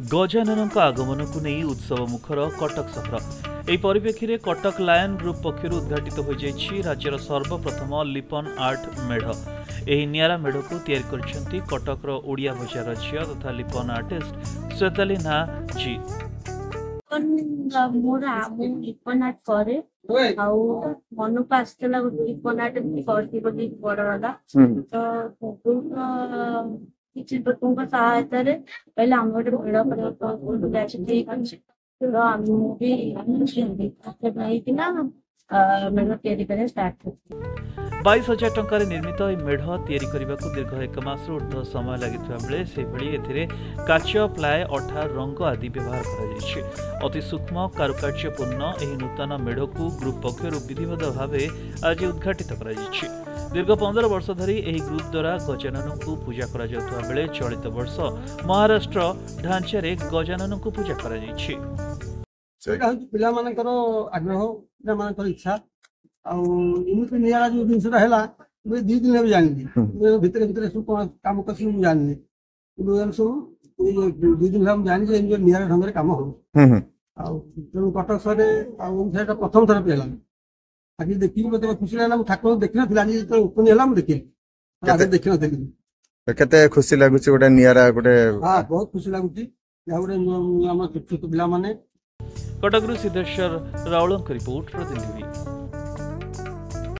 गजानन आगमन को नहीं उत्सव मुखर कटक सहर। यह परिप्रेक्षी कटक लायन ग्रुप पक्षर उद्घाटित हो राज्यर सर्वप्रथम लिपन आर्ट मेढ़। यह निरा मेढ़ को तैयारी कटकर ओडिया बजार झील तथा लिपन आर्टिस्ट श्वेताली ना जी। लिपन आर्ट करे मन को आसला लिपन आर्ट बड़ वाला किसी लोकों सहायता पहले आम गोटे मेड़ मेढ़ स्टार्ट 22,000 टंकार निर्मित यह मेढ़ तैयारी करने को दीर्घ 1 मास ऊर्ध्व समय लगी काच प्लाय अठा रंग आदि व्यवहार कर अति सूक्ष्म कारुकार्यपूर्ण यह नूतन मेढ़ को ग्रुप पक्षर विधिवत भाव आज उद्घाटित कर दीर्घ 15 वर्ष धरी यह ग्रुप द्वारा गजानन को पूजा कर चलित वर्ष महाराष्ट्र ढांचारे गजानन को पूजा कर आग्रह इच्छा आमती निरा जो जिनसा है मुझे 2 दिन जानी भितर भितर सब कम कर जानी सब 2 दिन जानी निरा ढंग से कम हो तेणु कटक सहर प्रथम थर पे आज देखिए मतलब खुशी लगा ठाकुर देख ना आज जो ओपन है मुझे देख केते खुशी लगुच गोटे निरा गोटे बहुत खुशी लगुच गोटे छोट छोट पिला कटक सिद्धेश्वर राउल रिपोर्ट प्रतिनिधि।